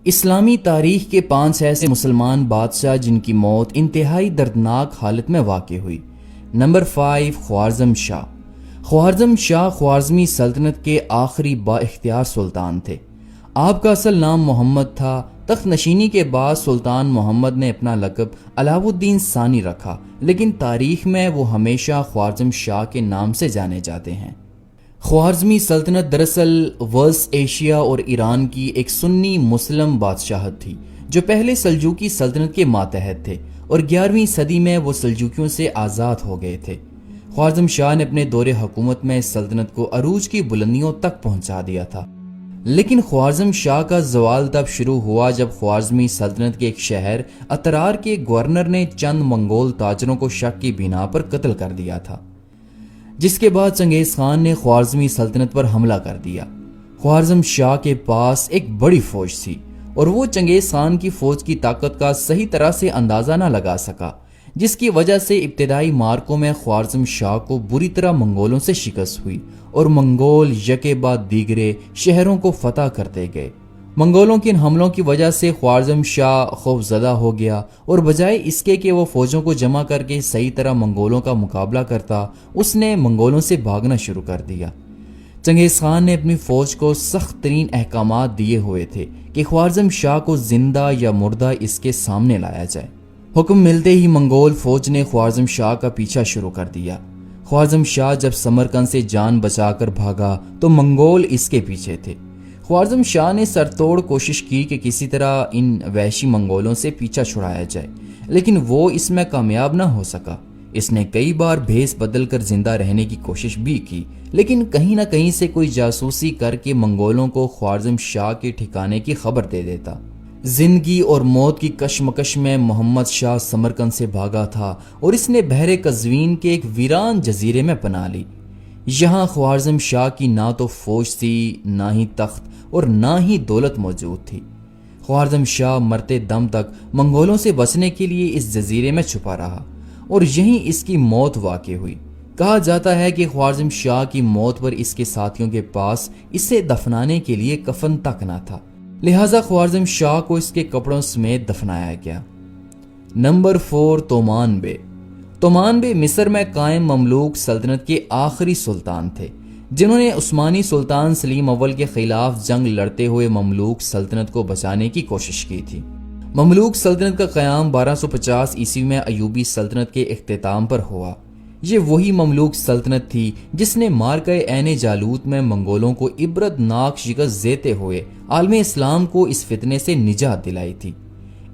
اسلامی تاریخ کے 5 ایسے مسلمان بادشاہ جن کی موت انتہائی دردناک حالت میں واقع ہوئی۔ نمبر 5، خوارزم شاہ۔ خوارزم شاہ خوارزمی سلطنت کے آخری با اختیار سلطان تھے۔ آپ کا اصل نام محمد تھا۔ تخت نشینی کے بعد سلطان محمد نے اپنا لقب علاؤ الدین ثانی رکھا، لیکن تاریخ میں وہ ہمیشہ خوارزم شاہ کے نام سے جانے جاتے ہیں۔ خوارزمی سلطنت دراصل وسط ایشیا اور ایران کی ایک سنی مسلم بادشاہت تھی جو پہلے سلجوقی سلطنت کے ماتحت تھے اور 11ویں صدی میں وہ سلجوقیوں سے آزاد ہو گئے تھے۔ خوارزم شاہ نے اپنے دور حکومت میں سلطنت کو عروج کی بلندیوں تک پہنچا دیا تھا، لیکن خوارزم شاہ کا زوال تب شروع ہوا جب خوارزمی سلطنت کے ایک شہر اترار کے گورنر نے چند منگول تاجروں کو شک کی بنا پر قتل کر دیا تھا، جس کے بعد چنگیز خان نے خوارزمی سلطنت پر حملہ کر دیا۔ خوارزم شاہ کے پاس ایک بڑی فوج تھی اور وہ چنگیز خان کی فوج کی طاقت کا صحیح طرح سے اندازہ نہ لگا سکا، جس کی وجہ سے ابتدائی مارکوں میں خوارزم شاہ کو بری طرح منگولوں سے شکست ہوئی اور منگول یکے بعد دیگرے شہروں کو فتح کرتے گئے۔ منگولوں کے ان حملوں کی وجہ سے خوارزم شاہ خوف زدہ ہو گیا اور بجائے اس کے کہ وہ فوجوں کو جمع کر کے صحیح طرح منگولوں کا مقابلہ کرتا، اس نے منگولوں سے بھاگنا شروع کر دیا۔ چنگیز خان نے اپنی فوج کو سخت ترین احکامات دیے ہوئے تھے کہ خوارزم شاہ کو زندہ یا مردہ اس کے سامنے لایا جائے۔ حکم ملتے ہی منگول فوج نے خوارزم شاہ کا پیچھا شروع کر دیا۔ خوارزم شاہ جب سمرقند سے جان بچا کر بھاگا تو منگول اس کے پیچھے تھے۔ خوارزم شاہ نے سر توڑ کوشش کی کہ کسی طرح ان وحشی منگولوں سے پیچھا چھڑایا جائے، لیکن وہ اس میں کامیاب نہ ہو سکا۔ اس نے کئی بار بھیس بدل کر زندہ رہنے کی کوشش بھی کی، لیکن کہیں نہ کہیں سے کوئی جاسوسی کر کے منگولوں کو خوارزم شاہ کے ٹھکانے کی خبر دے دیتا۔ زندگی اور موت کی کشمکش میں محمد شاہ سمرقند سے بھاگا تھا اور اس نے بحر قزوین کے ایک ویران جزیرے میں پناہ لی۔ یہاں خوارزم شاہ کی نہ تو فوج تھی، نہ ہی تخت اور نہ ہی دولت موجود تھی۔ خوارزم شاہ مرتے دم تک منگولوں سے بچنے کے لیے اس جزیرے میں چھپا رہا اور یہیں اس کی موت واقع ہوئی۔ کہا جاتا ہے کہ خوارزم شاہ کی موت پر اس کے ساتھیوں کے پاس اسے دفنانے کے لیے کفن تک نہ تھا، لہٰذا خوارزم شاہ کو اس کے کپڑوں سمیت دفنایا گیا۔ نمبر 4، تومان بے۔ تومان بے مصر میں قائم مملوک سلطنت کے آخری سلطان تھے جنہوں نے عثمانی سلطان سلیم اول کے خلاف جنگ لڑتے ہوئے مملوک سلطنت کو بچانے کی کوشش کی تھی۔ مملوک سلطنت کا قیام 1250 عیسوی میں ایوبی سلطنت کے اختتام پر ہوا۔ یہ وہی مملوک سلطنت تھی جس نے معرکہ عین جالوت میں منگولوں کو عبرت ناک شکست دیتے ہوئے عالم اسلام کو اس فتنے سے نجات دلائی تھی۔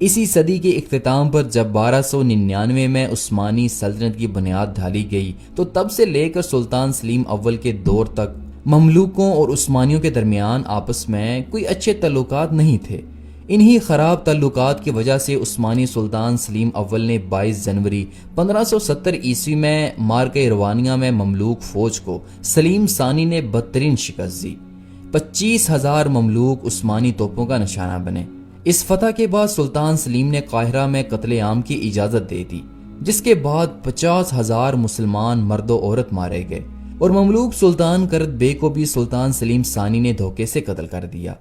اسی صدی کے اختتام پر جب 1299 میں عثمانی سلطنت کی بنیاد ڈھالی گئی تو تب سے لے کر سلطان سلیم اول کے دور تک مملوکوں اور عثمانیوں کے درمیان آپس میں کوئی اچھے تعلقات نہیں تھے۔ انہی خراب تعلقات کی وجہ سے عثمانی سلطان سلیم اول نے 22 جنوری 1570 عیسوی میں معرکہ روانیہ میں مملوک فوج کو سلیم ثانی نے بدترین شکست دی۔ 25,000 مملوک عثمانی توپوں کا نشانہ بنے۔ اس فتح کے بعد سلطان سلیم نے قاہرہ میں قتل عام کی اجازت دے دی، جس کے بعد 50,000 مسلمان مرد و عورت مارے گئے اور مملوک سلطان کرت بے کو بھی سلطان سلیم ثانی نے دھوکے سے قتل کر دیا۔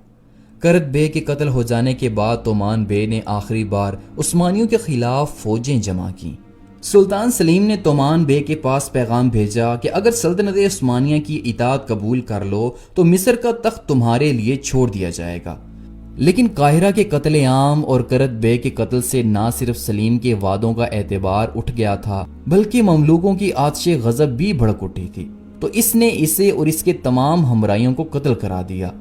کرت بے کے قتل ہو جانے کے بعد تومان بے نے آخری بار عثمانیوں کے خلاف فوجیں جمع کیں۔ سلطان سلیم نے تومان بے کے پاس پیغام بھیجا کہ اگر سلطنت عثمانیہ کی اطاعت قبول کر لو تو مصر کا تخت تمہارے لیے چھوڑ دیا جائے گا۔ لیکن قاہرہ کے قتل عام اور کرت بے کے قتل سے نہ صرف سلیم کے وعدوں کا اعتبار اٹھ گیا تھا بلکہ مملوکوں کی آتش غضب بھی بھڑک اٹھی تھی، تو اس نے اسے اور اس کے تمام ہمراہیوں کو قتل کرا دیا۔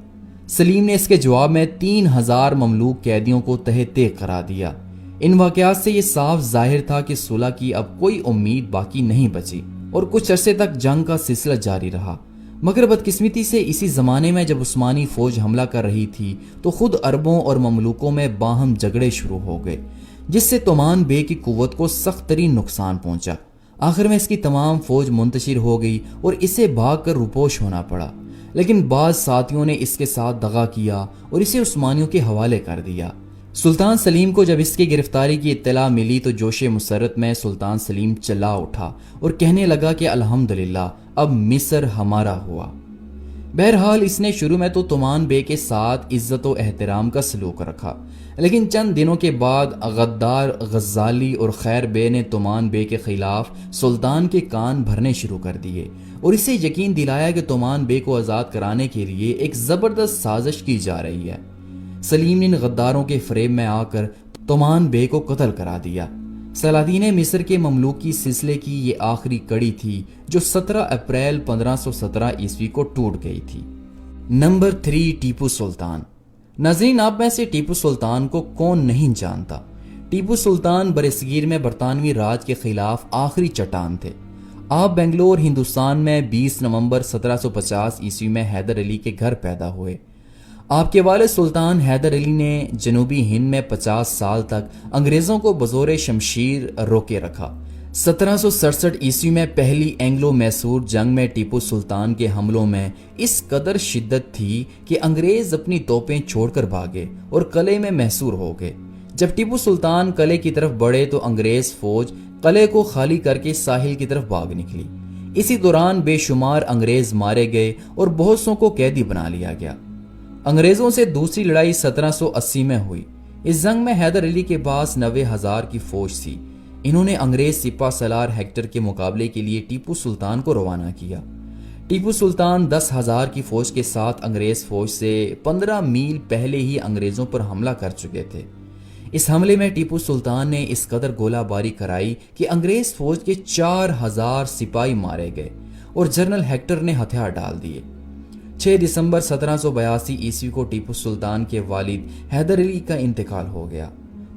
سلیم نے اس کے جواب میں 3,000 مملوک قیدیوں کو تہہ تیغ کرا دیا۔ ان واقعات سے یہ صاف ظاہر تھا کہ صلح کی اب کوئی امید باقی نہیں بچی اور کچھ عرصے تک جنگ کا سلسلہ جاری رہا، مگر بدقسمتی سے اسی زمانے میں جب عثمانی فوج حملہ کر رہی تھی تو خود عربوں اور مملوکوں میں باہم جھگڑے شروع ہو گئے، جس سے تومان بے کی قوت کو سخت ترین نقصان پہنچا۔ آخر میں اس کی تمام فوج منتشر ہو گئی اور اسے بھاگ کر روپوش ہونا پڑا، لیکن بعض ساتھیوں نے اس کے ساتھ دغا کیا اور اسے عثمانیوں کے حوالے کر دیا۔ سلطان سلیم کو جب اس کی گرفتاری کی اطلاع ملی تو جوش مسرت میں سلطان سلیم چلا اٹھا اور کہنے لگا کہ الحمدللہ اب مصر ہمارا ہوا۔ بہرحال اس نے شروع میں تو تومان بے کے ساتھ عزت و احترام کا سلوک رکھا، لیکن چند دنوں کے بعد غدار غزالی اور خیر بے نے تومان بے کے خلاف سلطان کے کان بھرنے شروع کر دیے اور اسے یقین دلایا کہ تومان بے کو آزاد کرانے کے لیے ایک زبردست سازش کی جا رہی ہے۔ سلیم نے ان غداروں کے فریب میں آ کر تومان بے کو قتل کرا دیا۔ سلاطین مصر کے مملوکی سلسلے کی یہ آخری کڑی تھی جو 17 اپریل 1517 عیسوی کو ٹوٹ گئی تھی۔ نمبر 3، ٹیپو سلطان۔ ناظرین، آپ میں سے ٹیپو سلطان کو کون نہیں جانتا؟ ٹیپو سلطان برصغیر میں برطانوی راج کے خلاف آخری چٹان تھے۔ آپ بنگلور، ہندوستان میں 20 نومبر 1750 عیسوی میں حیدر علی کے گھر پیدا ہوئے۔ آپ کے والد سلطان حیدر علی نے جنوبی ہند میں 50 سال تک انگریزوں کو بزور شمشیر روکے رکھا۔ 1767 عیسوی میں پہلی اینگلو میسور جنگ میں ٹیپو سلطان کے حملوں میں اس قدر شدت تھی کہ انگریز اپنی توپیں چھوڑ کر بھاگے اور قلعے میں محصور ہو گئے۔ جب ٹیپو سلطان قلعے کی طرف بڑھے تو انگریز فوج قلعے کو خالی کر کے ساحل کی طرف بھاگ نکلی۔ اسی دوران بے شمار انگریز مارے گئے اور بہت سوں کو قیدی بنا لیا گیا۔ انگریزوں سے دوسری لڑائی 1780 میں ہوئی۔ اس جنگ میں حیدر علی کے پاس 90,000 کی فوج تھی۔ انہوں نے انگریز سپہ سالار ہیکٹر کے مقابلے کے لیے ٹیپو سلطان کو روانہ کیا۔ ٹیپو سلطان 10,000 کی فوج کے ساتھ انگریز فوج سے 15 میل پہلے ہی انگریزوں پر حملہ کر چکے تھے۔ اس حملے میں ٹیپو سلطان نے اس قدر گولہ باری کرائی کہ انگریز فوج کے 4,000 سپاہی مارے گئے اور جنرل ہیکٹر نے ہتھیار ڈال دیے۔ 6 دسمبر 1782 عیسوی کو ٹیپو سلطان کے والد حیدر علی کا انتقال ہو گیا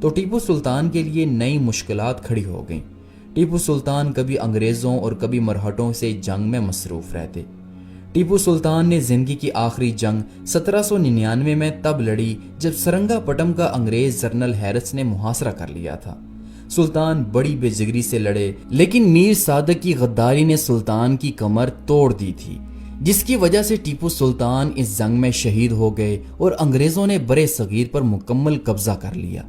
تو ٹیپو سلطان کے لیے نئی مشکلات کھڑی ہو گئیں۔ ٹیپو سلطان کبھی انگریزوں اور کبھی مرہٹوں سے جنگ میں مصروف رہتے۔ ٹیپو سلطان نے زندگی کی آخری جنگ 1799 میں تب لڑی جب سرنگا پٹم کا انگریز جنرل ہیرس نے محاصرہ کر لیا تھا۔ سلطان بڑی بے جگری سے لڑے، لیکن میر صادق کی غداری نے سلطان کی کمر توڑ دی تھی، جس کی وجہ سے ٹیپو سلطان اس جنگ میں شہید ہو گئے اور انگریزوں نے برے صغیر پر مکمل قبضہ کر لیا۔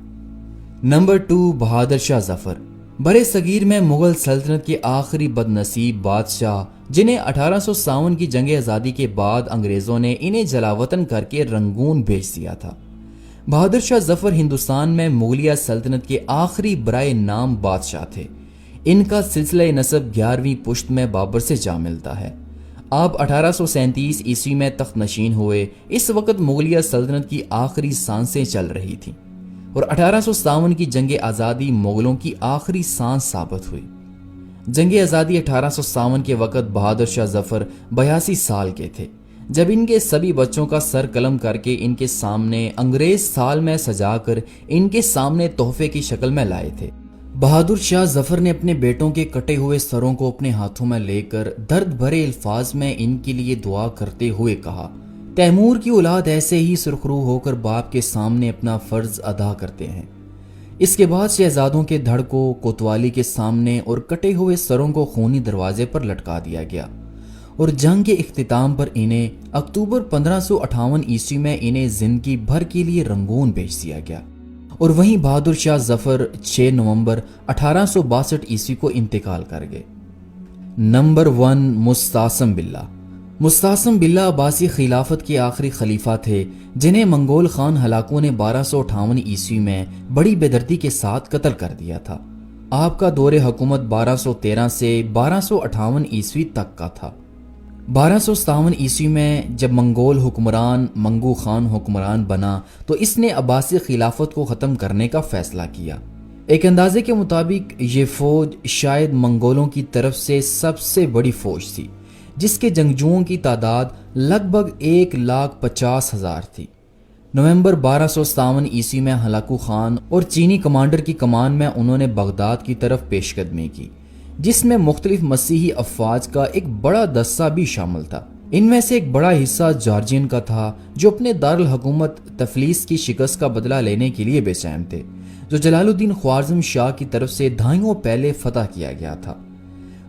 نمبر 2، بہادر شاہ ظفر۔ برے صغیر میں مغل سلطنت کے آخری بد نصیب بادشاہ، جنہیں 1857 کی جنگ آزادی کے بعد انگریزوں نے انہیں جلاوطن کر کے رنگون بھیج دیا تھا۔ بہادر شاہ ظفر ہندوستان میں مغلیہ سلطنت کے آخری برائے نام بادشاہ تھے۔ ان کا سلسلہ نسب 11ویں پشت میں بابر سے جا ملتا ہے۔ آپ 1837 عیسوی میں تخت نشین ہوئے۔ اس وقت مغلیہ سلطنت کی آخری سانسیں چل رہی تھیں اور 1857 کی جنگ آزادی مغلوں کی آخری سانس ثابت ہوئی۔ جنگ آزادی 1857 کے وقت بہادر شاہ ظفر 82 سال کے تھے جب ان کے سبھی بچوں کا سر قلم کر کے ان کے سامنے انگریز سال میں سجا کر ان کے سامنے تحفے کی شکل میں لائے تھے۔ بہادر شاہ ظفر نے اپنے بیٹوں کے کٹے ہوئے سروں کو اپنے ہاتھوں میں لے کر درد بھرے الفاظ میں ان کے لیے دعا کرتے ہوئے کہا، تیمور کی اولاد ایسے ہی سرخرو ہو کر باپ کے سامنے اپنا فرض ادا کرتے ہیں۔ اس کے بعد شہزادوں کے دھڑ کو کوتوالی کے سامنے اور کٹے ہوئے سروں کو خونی دروازے پر لٹکا دیا گیا اور جنگ کے اختتام پر انہیں اکتوبر 1558 عیسوی میں انہیں زندگی بھر کے لیے رنگون بھیج دیا گیا اور وہیں بہادر شاہ ظفر 6 نومبر 1862 عیسوی کو انتقال کر گئے۔ نمبر 1، مستعصم باللہ۔ مستعصم باللہ عباسی خلافت کے آخری خلیفہ تھے جنہیں منگول خان ہلاکوں نے 1258 عیسوی میں بڑی بے دردی کے ساتھ قتل کر دیا تھا۔ آپ کا دور حکومت 1213 سے 1258 عیسوی تک کا تھا۔ 1257 عیسوی میں جب منگول حکمران منگو خان حکمران بنا تو اس نے عباسی خلافت کو ختم کرنے کا فیصلہ کیا۔ ایک اندازے کے مطابق یہ فوج شاید منگولوں کی طرف سے سب سے بڑی فوج تھی، جس کے جنگجوؤں کی تعداد لگ بھگ 1,50,000 تھی۔ نومبر 1257 عیسوی میں ہلاکو خان اور چینی کمانڈر کی کمان میں انہوں نے بغداد کی طرف پیش قدمی کی، جس میں مختلف مسیحی افواج کا ایک بڑا دستہ بھی شامل تھا۔ ان میں سے ایک بڑا حصہ جارجین کا تھا جو اپنے دارالحکومت تفلیس کی شکست کا بدلہ لینے کے لیے بے چین تھے، جو جلال الدین خوارزم شاہ کی طرف سے دہائیوں پہلے فتح کیا گیا تھا۔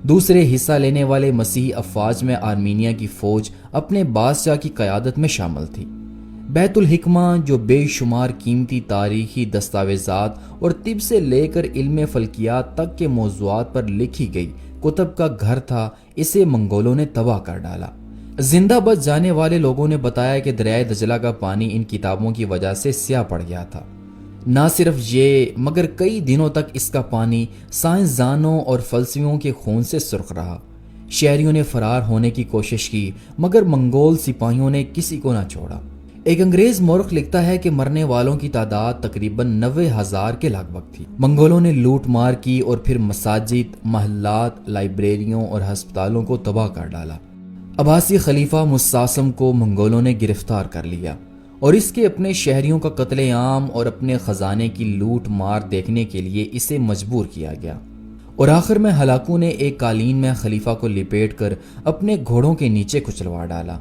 دوسرے حصہ لینے والے مسیحی افواج میں آرمینیا کی فوج اپنے بادشاہ کی قیادت میں شامل تھی۔ بیت الحکمہ جو بے شمار قیمتی تاریخی دستاویزات اور طب سے لے کر علم فلکیات تک کے موضوعات پر لکھی گئی کتب کا گھر تھا، اسے منگولوں نے تباہ کر ڈالا، زندہ بچ جانے والے لوگوں نے بتایا کہ دریائے دجلہ کا پانی ان کتابوں کی وجہ سے سیاہ پڑ گیا تھا۔ نہ صرف یہ مگر کئی دنوں تک اس کا پانی سائنسدانوں اور فلسفیوں کے خون سے سرخ رہا۔ شہریوں نے فرار ہونے کی کوشش کی مگر منگول سپاہیوں نے کسی کو نہ چھوڑا۔ ایک انگریز مورخ لکھتا ہے کہ مرنے والوں کی تعداد تقریباً 90,000 کے لگ بھگ تھی۔ منگولوں نے لوٹ مار کی اور پھر مساجد، محلات، لائبریریوں اور ہسپتالوں کو تباہ کر ڈالا۔ عباسی خلیفہ مستعصم کو منگولوں نے گرفتار کر لیا اور اس کے اپنے شہریوں کا قتل عام اور اپنے خزانے کی لوٹ مار دیکھنے کے لیے اسے مجبور کیا گیا، اور آخر میں ہلاکوں نے ایک قالین میں خلیفہ کو لپیٹ کر اپنے گھوڑوں کے نیچے کچلوا ڈالا۔